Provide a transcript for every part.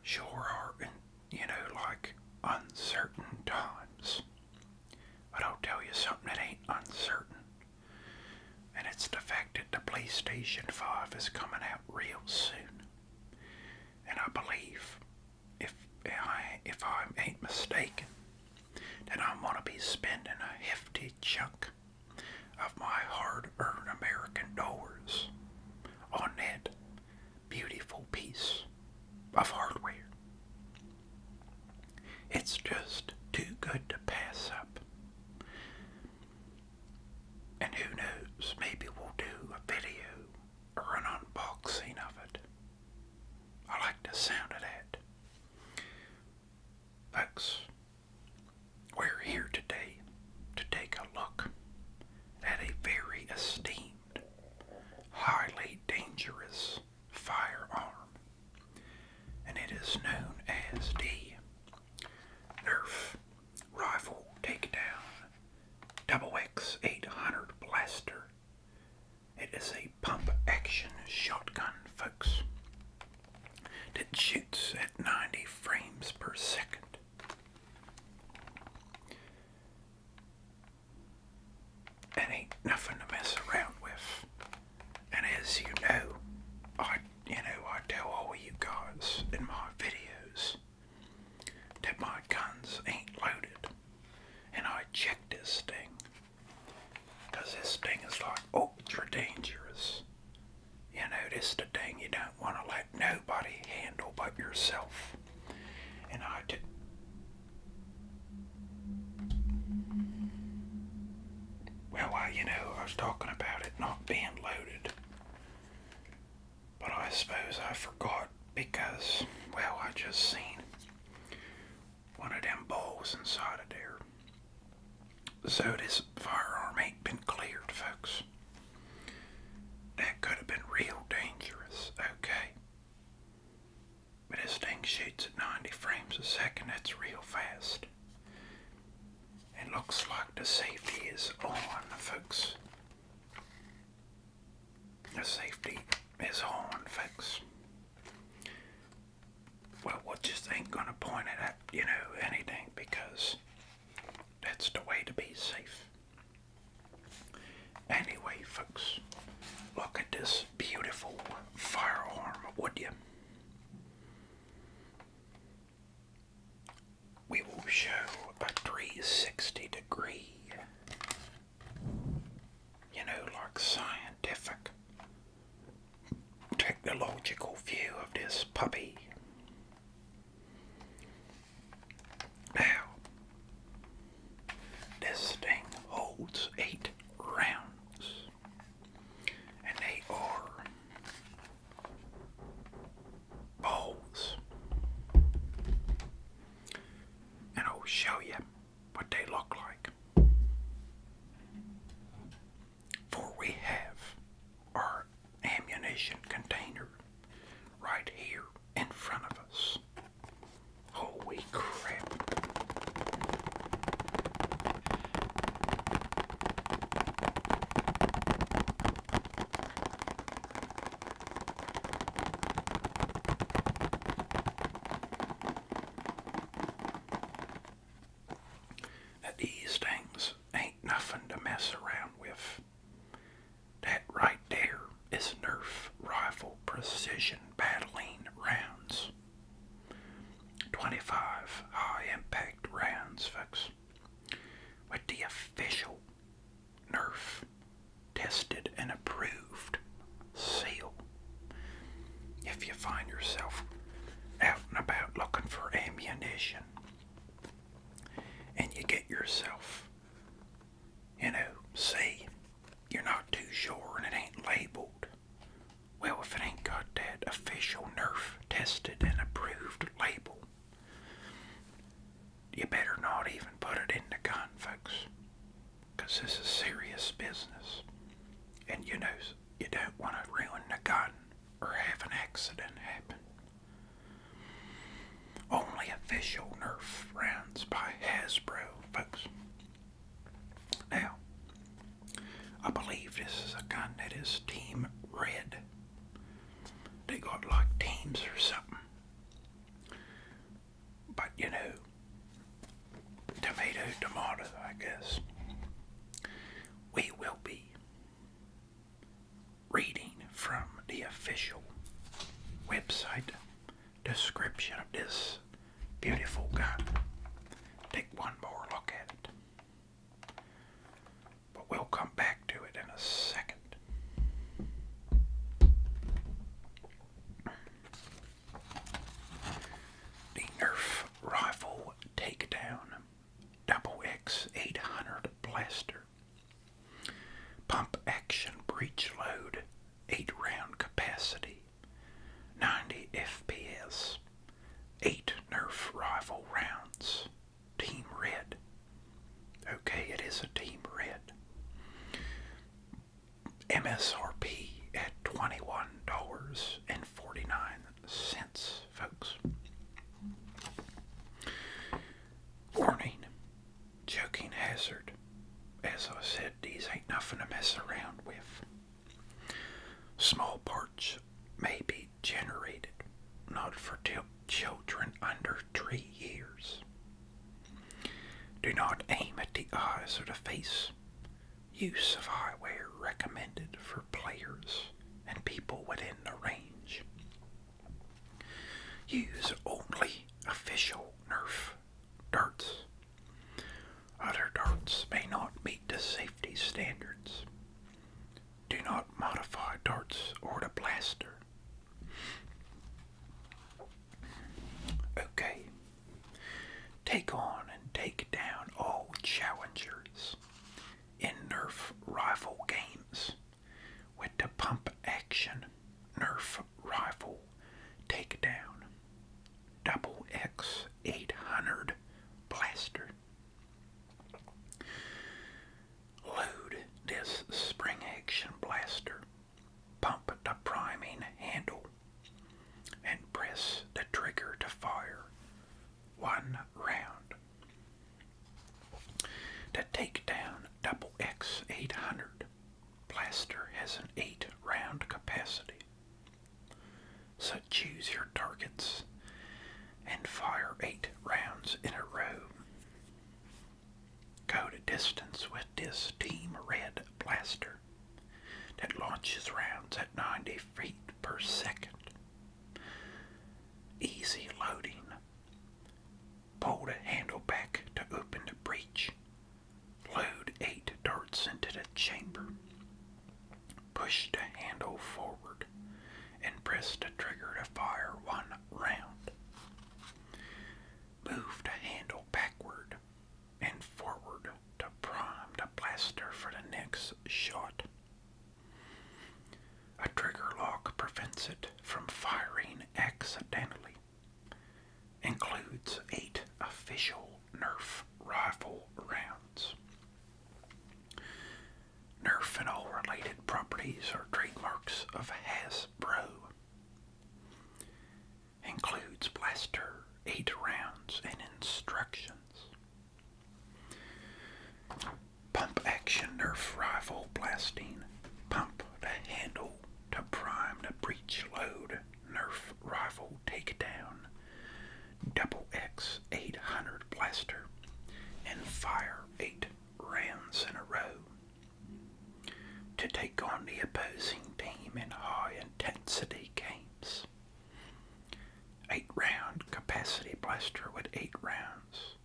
sure are in, like uncertain times. But I'll tell you something that ain't uncertain. And it's the fact that the PlayStation 5 is coming out real soon. And I believe, if I ain't mistaken, that I'm going to be spending a hefty chunk of my hard-earned American dollars on that beautiful piece of hardware. It's just too good to pass up. And who knows, maybe we'll do a video or an unboxing of it. I like the sound of that. Folks, we're here today to take a look at a very esteemed, highly dangerous firearm, and it is known as the Nerf Rival Takedown XX-800 blaster. It is a pump-action shotgun, folks, that shoots at 90 frames per second. And ain't nothing to mess around with. And as you know, I tell all of you guys in my videos that my guns ain't loaded. And I check this thing, because this thing is like ultra dangerous. This the thing you don't want to let nobody handle but yourself. And I was talking about it not being loaded. But I suppose I forgot because, I just seen one of them balls inside of there. So this firearm ain't been cleared, folks. That could have been real dangerous, okay? But this thing shoots at 90 frames a second, that's real fast. It looks like the safety is on, folks. The safety is on, folks. Well, we just ain't gonna point it at, anything, because that's the way to be safe. Anyway, folks, look at this beautiful firearm, would you? We will show a 360 degree, like scientific, technological view of this puppy. Now, this thing holds 8 rounds, and they are balls. And I'll show you what they look like. For we have our ammunition container right here in front of us. Holy crap. Now these things ain't nothing to mess around with. That right there is Nerf Rival Precision Battling rounds. 25 high-impact rounds, folks, with the official Nerf tested and approved seal. If you find yourself out and about looking for ammunition, and you get yourself, say you're not too sure and it ain't labeled, well, if it ain't got that official Nerf tested and approved label, you better not even put it in the gun, folks, because this is serious business. And you don't want to ruin the gun or have an accident happen. Only official Nerf rounds by Hasbro, folks. Now, I believe this is a gun that is Team Red. They got like teams or something. description of this beautiful gun. Take one more look at it. But we'll come back to it in a second. The Nerf Rival Takedown XX-800 blaster. Pump action breech load, 8-round capacity, 90 FPS, 8 Nerf Rival rounds, Team Red. Okay, it is a Team Red. MSRP at $21.49, folks. Warning, choking hazard. As I said, these ain't nothing to mess around with. Small parts may be generated, not for children under 3 years. Do not aim at the eyes or the face. Use of eyewear recommended for players and people within the range. Use only official Nerf darts. Other darts may not meet the safety standards. Do not modify darts or the blaster. Okay. Take on and take down all challengers in Nerf Rival games with the pump action Nerf Rival Takedown XX-800 blaster. Load this spring action blaster, pump the priming handle, and press the trigger to fire 1 round. The Takedown XX-800 blaster has an 8-round capacity, so choose your targets and fire 8 rounds in a row. Go to distance with this Team Red blaster that launches rounds at 90 feet per second. Easy loading. Pull the handle back to open the breech. Load 8 darts into the chamber. Push the handle forward and press the trigger to fire 1 round. Move the handle backward and forward to prime the blaster for the next shot. A trigger lock prevents it from firing accidentally. Includes 8 official Nerf Rival rounds. Nerf and all related properties are trademarks of Hasbro. Includes blaster, 8 rounds, and instructions. Pump action Nerf Rival blasting. Pump the handle to prime the breech load Nerf Rival Takedown XX-800 blaster and fire 8 rounds in a row. To take on the opposing team in high intensity games. 8-round capacity blaster with 8 rounds.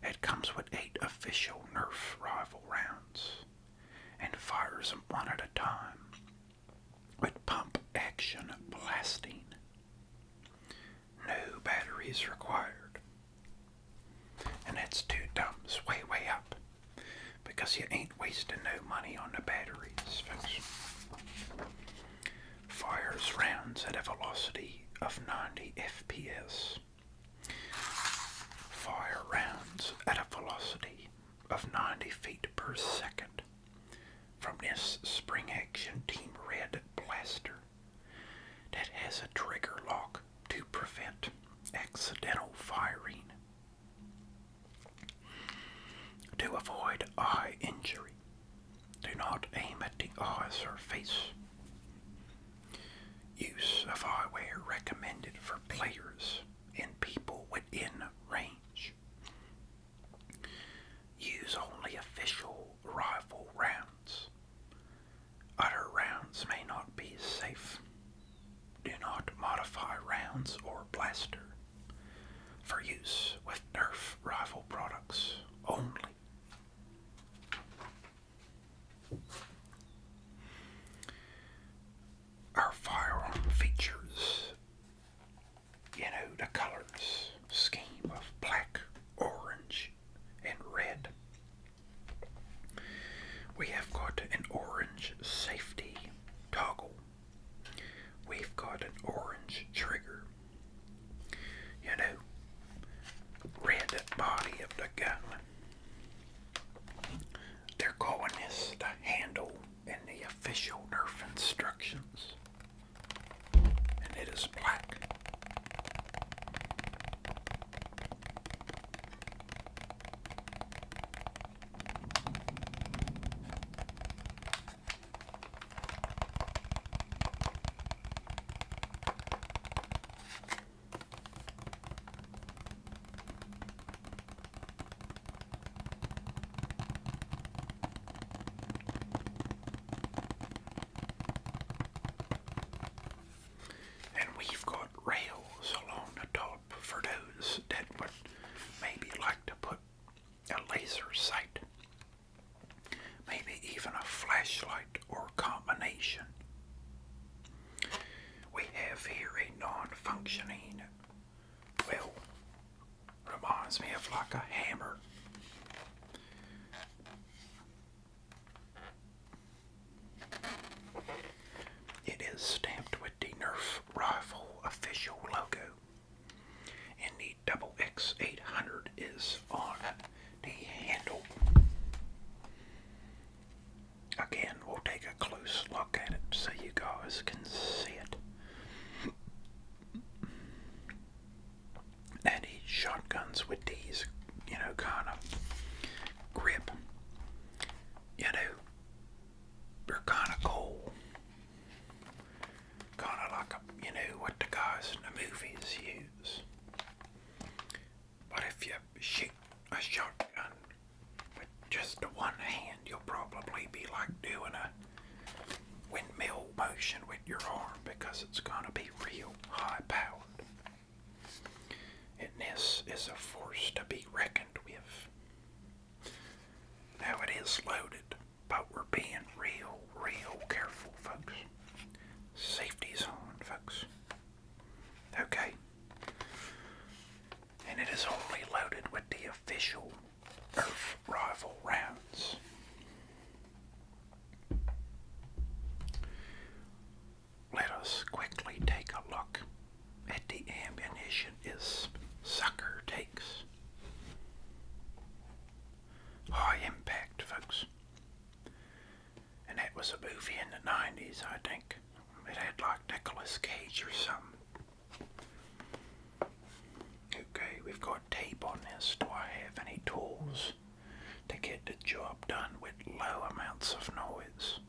It comes with 8 official Nerf Rival rounds and fires them one at a time with pump action blasting. No batteries required. And that's 2 thumbs way up, because you ain't wasting no money on the batteries, folks. Fires rounds at a velocity of 90 FPS. Fire rounds at a velocity of 90 feet per second from this spring action Team Red blaster that has a trigger lock to prevent accidental firing. To avoid eye injury, do not aim at the eyes or face. Use of eyewear recommended for players and people within range. Use only official Rival rounds. Other rounds may not be safe. Do not modify rounds or blaster for use with Nerf Rival products only. Our firearm features, the colors scheme of black, orange, and red. We have got an orange safety toggle. We've got an orange trigger. Red body of the gun. They're calling this the handle in the official Nerf instructions. And it is black. We've got rails along the top for those that would maybe like to put a laser sight, maybe even a flashlight or combination. We have here a non-functioning, reminds me of like a hammer. It is stamped with the Nerf Rival official logo, and the XX-800 is on the handle. Again, we'll take a close look at it so you guys can see it. Now these shotguns with these, kind of grip, they're kind of cool. Kind of like what the guys in the movies use. But if you shoot a shotgun with just the one hand, you'll probably be like doing a windmill motion with your arm because it's going to be real high powered. And this is a force to be reckoned with. Now it is loaded, but we're being real careful, folks. Safety's on, folks. Okay. And it is only loaded with the official Nerf Rival rounds. Let us quickly take a look at the ammunition its sucker takes. High impact, folks. And that was a movie in the 90s, I think. It had like Nicolas Cage or something. Okay, we've got tape on this. Do I have any tools to get the job done with low amounts of noise?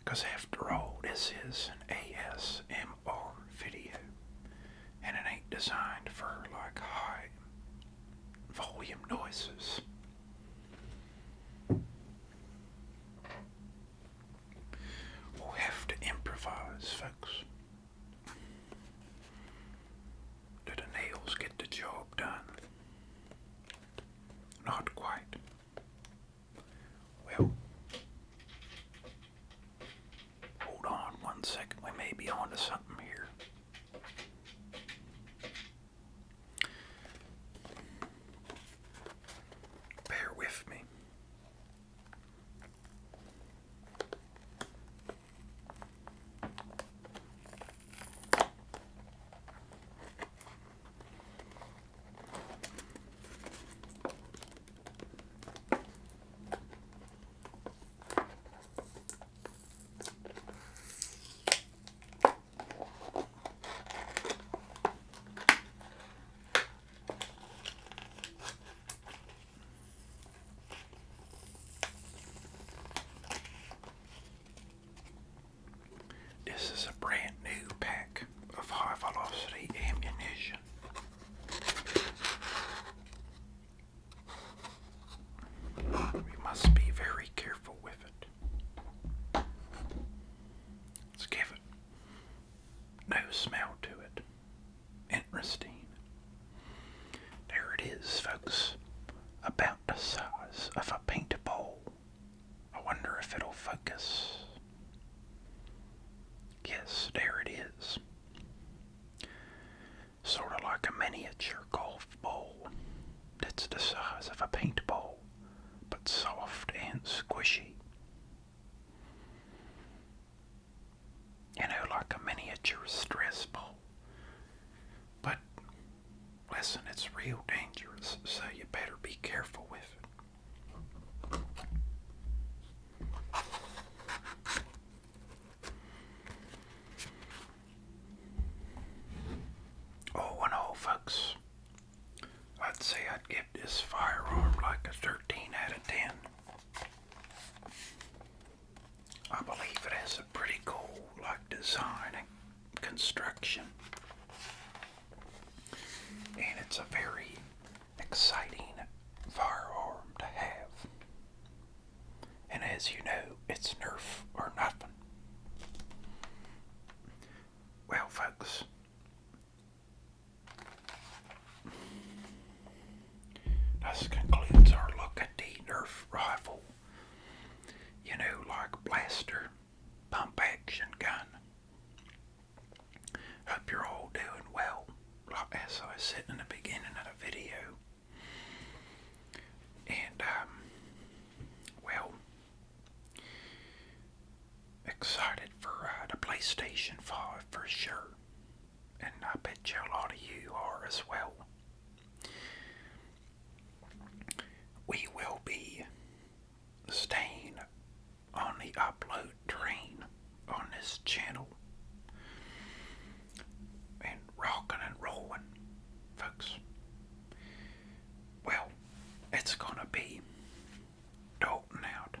Because after all, this is an ASMR video. And it ain't designed for like high volume noises. We'll have to improvise, folks. Do the nails get the job done? Not quite. Well, hold on one second. miniature golf ball that's the size of a paintball, but soft and squishy. You know, like a miniature stress ball. But, listen, it's real dangerous, so you better be careful with it. All in all, folks, I'd say I'd give this firearm like a 13 out of 10. I believe it has a pretty cool, design and construction. And it's a very exciting firearm to have. And as you know, it's Nerf or nothing. Well, folks, this concludes our look at the Nerf Rival, blaster pump action gun. Hope you're all doing well, as I said in the beginning of the video. And, excited for the PlayStation 5 for sure. And I bet you a lot of you are as well. We will be staying on the upload train on this channel and rocking and rolling, folks. Well, it's gonna be Dalton out,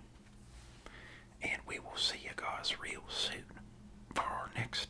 and we will see you guys real soon for our next